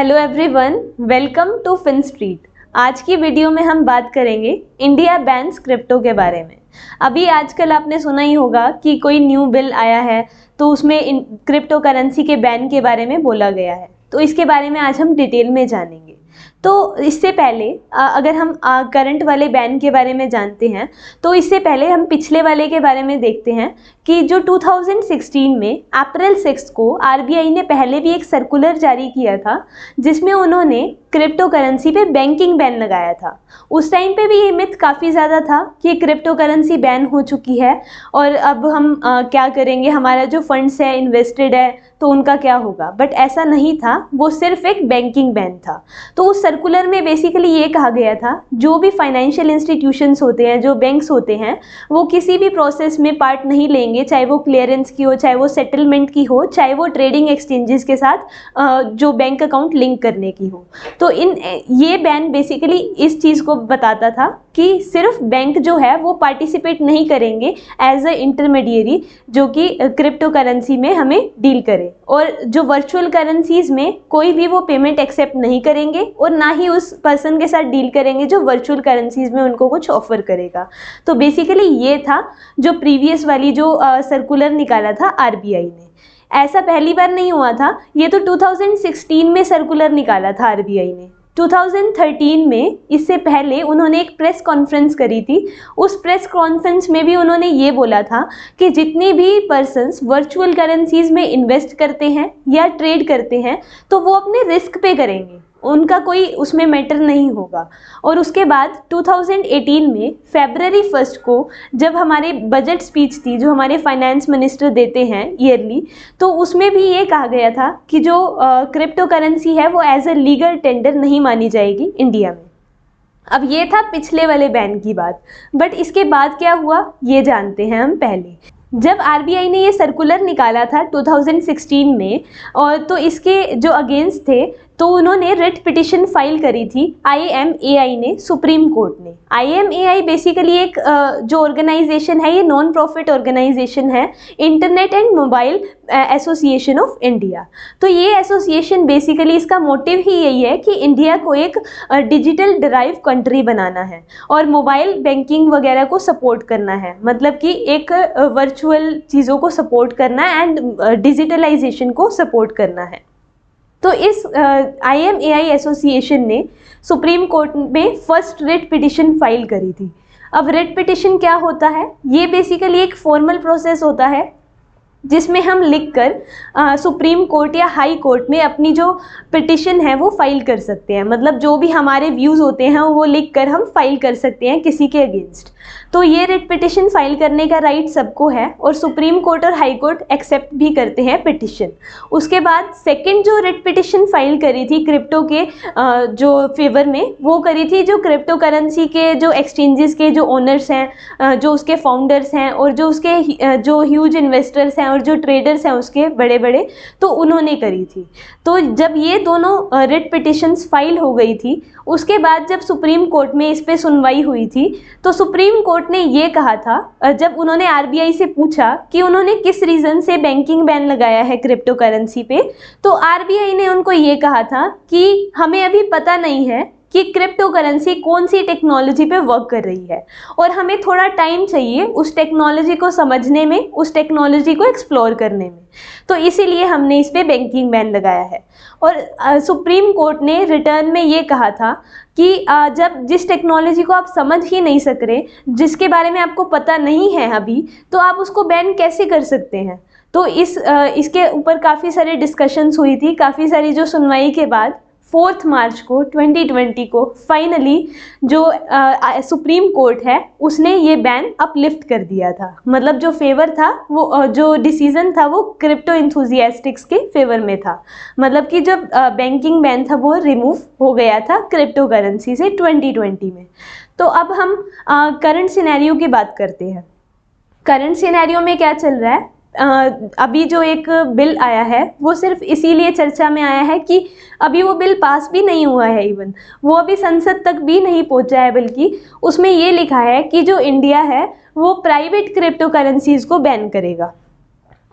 Hello everyone, welcome to Fin Street. आज की video में हम बात करेंगे इंडिया बैन्स क्रिप्टो के बारे में। अभी आजकल आपने सुना ही होगा कि कोई न्यू बिल आया है तो उसमें क्रिप्टो करेंसी के बैन के बारे में बोला गया है। तो इसके बारे में आज हम डिटेल में जानेंगे। तो इससे पहले अगर हम करंट वाले बैन के बारे में जानते हैं तो इससे पहले हम पिछले वाले के बारे में देखते हैं कि जो 2016 में अप्रैल 6 को आरबीआई ने पहले भी एक सर्कुलर जारी किया था जिसमें उन्होंने क्रिप्टो करेंसी पे बैंकिंग बैन लगाया था। उस टाइम पे भी ये मिथ काफ़ी ज़्यादा था कि क्रिप्टो करेंसी बैन हो चुकी है और अब हम क्या करेंगे, हमारा जो फंड्स है इन्वेस्टेड है तो उनका क्या होगा। बट ऐसा नहीं था, वो सिर्फ एक बैंकिंग बैन था। तो उस सर्कुलर में बेसिकली ये कहा गया था जो भी फाइनेंशियल इंस्टीट्यूशंस होते हैं, जो बैंक्स होते हैं, वो किसी भी प्रोसेस में पार्ट नहीं लेंगे, चाहे वो क्लियरेंस की हो, चाहे वो सेटलमेंट की हो, चाहे वो ट्रेडिंग एक्सचेंजेस के साथ जो बैंक अकाउंट लिंक करने की हो। तो ये बैन बेसिकली इस चीज़ को बताता था कि सिर्फ बैंक जो है वो पार्टिसिपेट नहीं करेंगे एज अ इंटरमीडिएरी जो कि क्रिप्टो करेंसी में हमें डील करे, और जो वर्चुअल करेंसीज में कोई भी वो पेमेंट एक्सेप्ट नहीं करेंगे और ना ही उस पर्सन के साथ डील करेंगे जो वर्चुअल करेंसीज में उनको कुछ ऑफर करेगा। तो बेसिकली ये था जो प्रीवियस वाली जो सर्कुलर निकाला था आरबीआई ने। ऐसा पहली बार नहीं हुआ था, ये तो 2016 में सर्कुलर निकाला था आरबीआई ने। 2013 में इससे पहले उन्होंने एक प्रेस कॉन्फ्रेंस करी थी। उस प्रेस कॉन्फ्रेंस में भी उन्होंने ये बोला था कि जितने भी पर्सन्स वर्चुअल करेंसीज में इन्वेस्ट करते हैं या ट्रेड करते हैं तो वो अपने रिस्क पे करेंगे, उनका कोई उसमें मैटर नहीं होगा। और उसके बाद 2018 में फरवरी 1 को जब हमारे बजट स्पीच थी जो हमारे फाइनेंस मिनिस्टर देते हैं ईयरली, तो उसमें भी ये कहा गया था कि जो क्रिप्टो करेंसी है वो एज अ लीगल टेंडर नहीं मानी जाएगी इंडिया में। अब ये था पिछले वाले बैन की बात, बट इसके बाद क्या हुआ ये जानते हैं हम पहले। जब आरबीआई ने ये सर्कुलर निकाला था 2016 में, और तो इसके जो अगेंस्ट थे तो उन्होंने रिट पिटिशन फाइल करी थी IMAI ने सुप्रीम कोर्ट ने। IMAI बेसिकली एक जो ऑर्गेनाइजेशन है, ये नॉन प्रॉफिट ऑर्गेनाइजेशन है, internet and mobile association of India. तो ये एसोसिएशन बेसिकली इसका मोटिव ही यही है कि इंडिया को एक डिजिटल डिराइव कंट्री बनाना है और मोबाइल बैंकिंग वगैरह को सपोर्ट करना है, मतलब कि एक वर्चुअल चीज़ों को सपोर्ट करना एंड डिजिटलाइजेशन को सपोर्ट करना है। तो इस IMAI एसोसिएशन ने सुप्रीम कोर्ट में फर्स्ट रिट पिटिशन फाइल करी थी। अब रिट पिटिशन क्या होता है? ये बेसिकली एक फॉर्मल प्रोसेस होता है जिसमें हम लिखकर सुप्रीम कोर्ट या हाई कोर्ट में अपनी जो पिटिशन है वो फाइल कर सकते हैं। मतलब जो भी हमारे व्यूज़ होते हैं वो लिखकर हम फाइल कर सकते हैं किसी के अगेंस्ट। तो ये रिट पिटिशन फाइल करने का राइट सबको है और सुप्रीम कोर्ट और हाई कोर्ट एक्सेप्ट भी करते हैं पिटिशन। उसके बाद सेकंड जो रिट पिटिशन फाइल करी थी क्रिप्टो के जो फेवर में, वो करी थी जो क्रिप्टो करेंसी के जो एक्सचेंजेस के जो ओनर्स हैं, जो उसके फाउंडर्स हैं और जो उसके जो ह्यूज इन्वेस्टर्स हैं और जो ट्रेडर्स हैं उसके बड़े बड़े, तो उन्होंने करी थी। तो जब ये दोनों रिट पिटिशंस फाइल हो गई थी, उसके बाद जब सुप्रीम कोर्ट में इस पे सुनवाई हुई थी तो सुप्रीम कोर्ट ने ये कहा था, जब उन्होंने आरबीआई से पूछा कि उन्होंने किस रीज़न से बैंकिंग बैन लगाया है क्रिप्टो करेंसी पे, तो आरबीआई ने उनको ये कहा था कि हमें अभी पता नहीं है कि क्रिप्टो करेंसी कौन सी टेक्नोलॉजी पे वर्क कर रही है और हमें थोड़ा टाइम चाहिए उस टेक्नोलॉजी को समझने में, उस टेक्नोलॉजी को एक्सप्लोर करने में। तो इसीलिए हमने इस पे बैंकिंग बैन लगाया है। और सुप्रीम कोर्ट ने रिटर्न में ये कहा था कि जब जिस टेक्नोलॉजी को आप समझ ही नहीं सक रहे, जिसके बारे में आपको पता नहीं है अभी, तो आप उसको बैन कैसे कर सकते हैं। तो इसके ऊपर काफ़ी सारे डिस्कशंस हुई थी। काफ़ी सारी जो सुनवाई के बाद 4 मार्च को 2020 को फाइनली जो सुप्रीम कोर्ट है उसने ये बैन अपलिफ्ट कर दिया था। मतलब जो फेवर था वो जो डिसीजन था वो क्रिप्टो एंथुसियास्टिक्स के फेवर में था। मतलब कि जब बैंकिंग बैन था वो रिमूव हो गया था क्रिप्टो करेंसी से 2020 में। तो अब हम करंट सिनेरियो की बात करते हैं। करंट सिनेरियो में क्या चल रहा है? अभी जो एक बिल आया है वो सिर्फ इसीलिए चर्चा में आया है कि अभी वो बिल पास भी नहीं हुआ है, इवन वो अभी संसद तक भी नहीं पहुंचा है, बल्कि उसमें ये लिखा है कि जो इंडिया है वो प्राइवेट क्रिप्टो करेंसीज को बैन करेगा।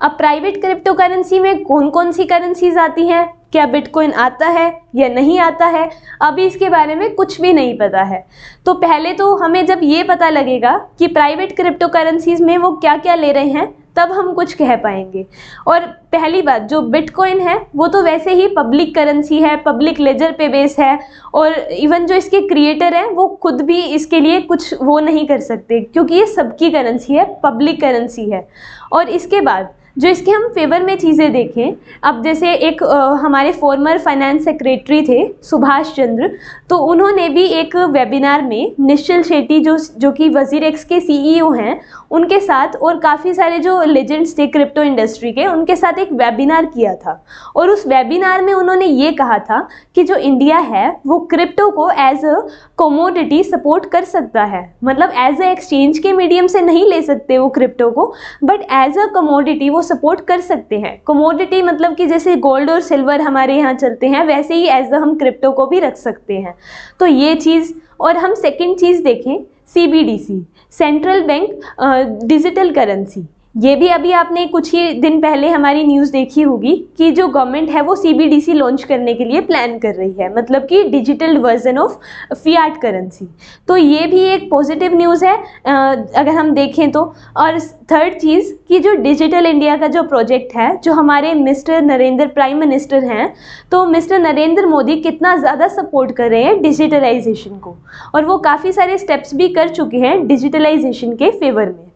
अब प्राइवेट क्रिप्टो करेंसी में कौन कौन सी करेंसीज आती हैं क्या बिटकॉइन आता है या नहीं आता है, अभी इसके बारे में कुछ भी नहीं पता है। तो पहले तो हमें जब ये पता लगेगा कि प्राइवेट क्रिप्टो करेंसीज में वो क्या क्या ले रहे हैं, तब हम कुछ कह पाएंगे। और पहली बात, जो बिटकॉइन है वो तो वैसे ही पब्लिक करेंसी है, पब्लिक लेजर पे बेस है, और इवन जो इसके क्रिएटर हैं वो खुद भी इसके लिए कुछ वो नहीं कर सकते, क्योंकि ये सबकी करेंसी है, पब्लिक करेंसी है। और इसके बाद जो इसके हम फेवर में चीज़ें देखें, अब जैसे एक हमारे फॉर्मर फाइनेंस सेक्रेटरी थे सुभाष चंद्र, तो उन्होंने भी एक वेबिनार में निश्चल शेट्टी जो कि वजीरेक्स के सीईओ हैं, उनके साथ और काफ़ी सारे जो लेजेंड्स थे क्रिप्टो इंडस्ट्री के, उनके साथ एक वेबिनार किया था। और उस वेबिनार में उन्होंने ये कहा था कि जो इंडिया है वो क्रिप्टो को एज अ कमोडिटी सपोर्ट कर सकता है, मतलब एज अ एक्सचेंज के मीडियम से नहीं ले सकते वो क्रिप्टो को, बट एज अ कमोडिटी वो सपोर्ट कर सकते हैं। कमोडिटी मतलब कि जैसे गोल्ड और सिल्वर हमारे यहाँ चलते हैं, वैसे ही एज अ हम क्रिप्टो को भी रख सकते हैं। तो ये चीज़। और हम सेकंड चीज़ देखें, CBDC, central bank digital currency, ये भी अभी आपने कुछ ही दिन पहले हमारी न्यूज़ देखी होगी कि जो गवर्नमेंट है वो CBDC लॉन्च करने के लिए प्लान कर रही है, मतलब कि digital version of Fiat currency. तो ये भी एक पॉजिटिव न्यूज़ है अगर हम देखें तो। और थर्ड चीज़ कि जो डिजिटल इंडिया का जो प्रोजेक्ट है, जो हमारे मिस्टर नरेंद्र प्राइम मिनिस्टर हैं, तो मिस्टर नरेंद्र मोदी कितना ज़्यादा सपोर्ट कर रहे हैं डिजिटलाइजेशन को, और वो काफ़ी सारे स्टेप्स भी कर चुके हैं डिजिटलाइजेशन के फेवर में।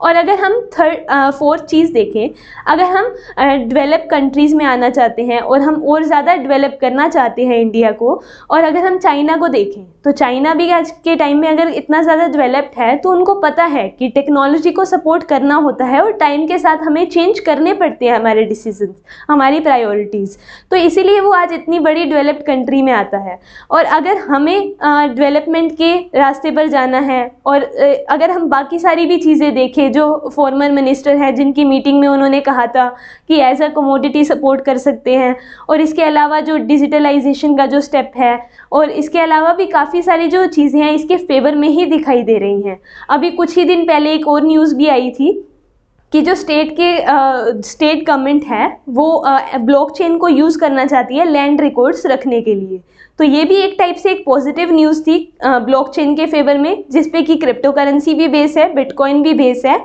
और अगर हम फोर्थ चीज़ देखें, अगर हम डेवलप कंट्रीज़ में आना चाहते हैं और हम और ज़्यादा डेवलप करना चाहते हैं इंडिया को, और अगर हम चाइना को देखें तो चाइना भी आज के टाइम में अगर इतना ज़्यादा डेवलप्ड है, तो उनको पता है कि टेक्नोलॉजी को सपोर्ट करना होता है और टाइम के साथ हमें चेंज करने पड़ते हैं हमारे डिसीजंस, हमारी प्रायोरिटीज़। तो इसीलिए वो आज इतनी बड़ी डेवलप्ड कंट्री में आता है। और अगर हमें डेवलपमेंट के रास्ते पर जाना है, और अगर हम बाकी सारी भी चीज़ें देखें, जो फॉर्मर मिनिस्टर है जिनकी मीटिंग में उन्होंने कहा था कि एज अ कमोडिटी सपोर्ट कर सकते हैं, और इसके अलावा जो डिजिटलाइजेशन का जो स्टेप है, और इसके अलावा भी काफ़ी सारी जो चीज़ें हैं इसके फेवर में ही दिखाई दे रही हैं। अभी कुछ ही दिन पहले एक और न्यूज़ भी आई थी कि जो स्टेट गवर्नमेंट है वो ब्लॉकचेन को यूज़ करना चाहती है लैंड रिकॉर्ड्स रखने के लिए। तो ये भी एक टाइप से एक पॉजिटिव न्यूज़ थी ब्लॉकचेन के फेवर में, जिसपे कि क्रिप्टो करेंसी भी बेस है, बिटकॉइन भी बेस है।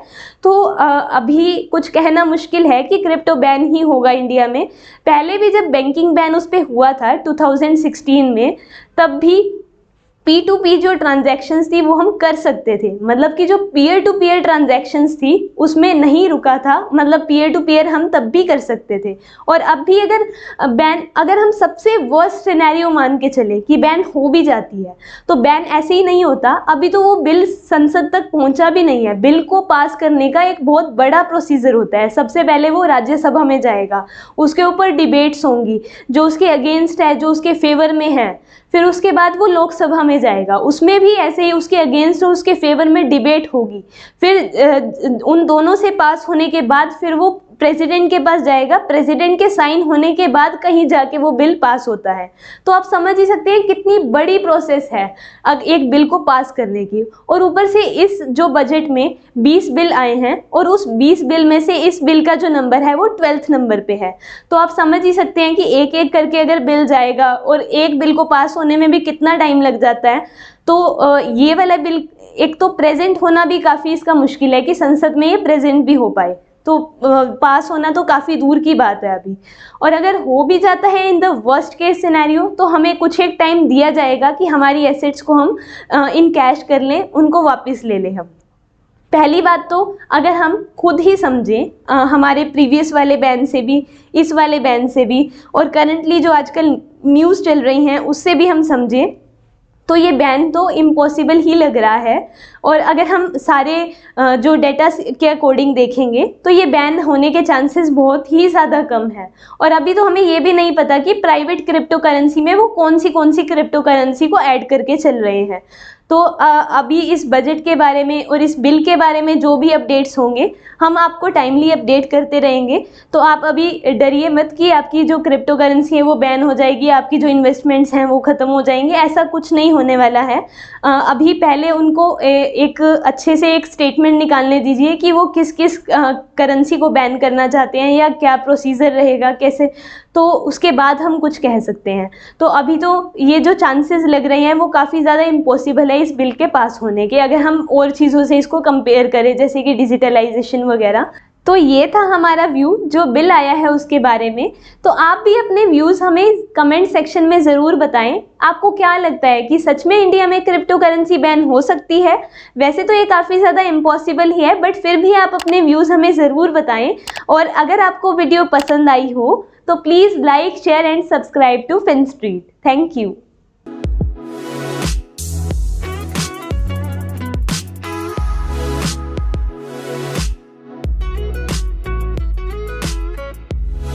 तो अभी कुछ कहना मुश्किल है कि क्रिप्टो बैन ही होगा इंडिया में। पहले भी जब बैंकिंग बैन उस पर हुआ था 2016 में, तब भी P2P जो ट्रांजैक्शंस थी वो हम कर सकते थे, मतलब कि जो पीयर टू पीयर ट्रांजैक्शंस थी उसमें नहीं रुका था, मतलब पीयर टू पीयर हम तब भी कर सकते थे। और अब भी अगर हम सबसे वर्स्ट सिनेरियो मान के चले कि बैन हो भी जाती है, तो बैन ऐसे ही नहीं होता। अभी तो वो बिल संसद तक पहुंचा भी नहीं है। बिल को पास करने का एक बहुत बड़ा प्रोसीजर होता है। सबसे पहले वो राज्यसभा में जाएगा, उसके ऊपर डिबेट्स होंगी, जो उसके अगेंस्ट है, जो उसके फेवर में है, फिर उसके बाद वो लोकसभा में जाएगा, उसमें भी ऐसे ही उसके अगेंस्ट और उसके फेवर में डिबेट होगी। फिर उन दोनों से पास होने के बाद फिर वो प्रेसिडेंट के पास जाएगा, प्रेसिडेंट के साइन होने के बाद कहीं जाके वो बिल पास होता है। तो आप समझ ही सकते हैं कितनी बड़ी प्रोसेस है एक बिल को पास करने की। और ऊपर से इस जो बजट में 20 बिल आए हैं, और उस 20 बिल में से इस बिल का जो नंबर है वो 12th नंबर पे है। तो आप समझ ही सकते हैं कि एक एक करके अगर बिल जाएगा, और एक बिल को पास होने में भी कितना टाइम लग जाता है। तो ये वाला बिल एक तो प्रेजेंट होना भी काफ़ी इसका मुश्किल है कि संसद में ये प्रेजेंट भी हो पाए, तो पास होना तो काफ़ी दूर की बात है अभी। और अगर हो भी जाता है in the worst case scenario, तो हमें कुछ एक टाइम दिया जाएगा कि हमारी एसेट्स को हम इन कैश कर लें, उनको वापस ले लें हम। पहली बात तो अगर हम खुद ही समझें हमारे प्रीवियस वाले बैन से भी, इस वाले बैन से भी, और करंटली जो आजकल न्यूज़ चल रही हैं उससे भी हम समझें, तो ये बैन तो इम्पॉसिबल ही लग रहा है। और अगर हम सारे जो डेटा के अकॉर्डिंग देखेंगे तो ये बैन होने के चांसेस बहुत ही ज़्यादा कम है। और अभी तो हमें ये भी नहीं पता कि प्राइवेट क्रिप्टो करेंसी में वो कौन सी क्रिप्टो करेंसी को ऐड करके चल रहे हैं। तो अभी इस बजट के बारे में और इस बिल के बारे में जो भी अपडेट्स होंगे हम आपको टाइमली अपडेट करते रहेंगे। तो आप अभी डरिए मत कि आपकी जो क्रिप्टो करेंसी है वो बैन हो जाएगी, आपकी जो इन्वेस्टमेंट्स हैं वो ख़त्म हो जाएंगे, ऐसा कुछ नहीं होने वाला है। अभी पहले उनको एक अच्छे से एक स्टेटमेंट निकालने दीजिए कि वो किस किस करेंसी को बैन करना चाहते हैं या क्या प्रोसीजर रहेगा, कैसे, तो उसके बाद हम कुछ कह सकते हैं। तो अभी तो ये जो चांसेस लग रहे हैं वो काफ़ी ज़्यादा इम्पॉसिबल है इस बिल के पास होने के, अगर हम और चीज़ों से इसको कंपेयर करें जैसे कि डिजिटलाइजेशन वगैरह। तो ये था हमारा व्यू जो बिल आया है उसके बारे में। तो आप भी अपने व्यूज़ हमें कमेंट सेक्शन में ज़रूर बताएं। आपको क्या लगता है कि सच में इंडिया में क्रिप्टो करेंसी बैन हो सकती है? वैसे तो ये काफ़ी ज़्यादा इम्पॉसिबल ही है, बट फिर भी आप अपने व्यूज़ हमें ज़रूर बताएं। और अगर आपको वीडियो पसंद आई हो तो please like, share and subscribe to Finstreet. Thank you.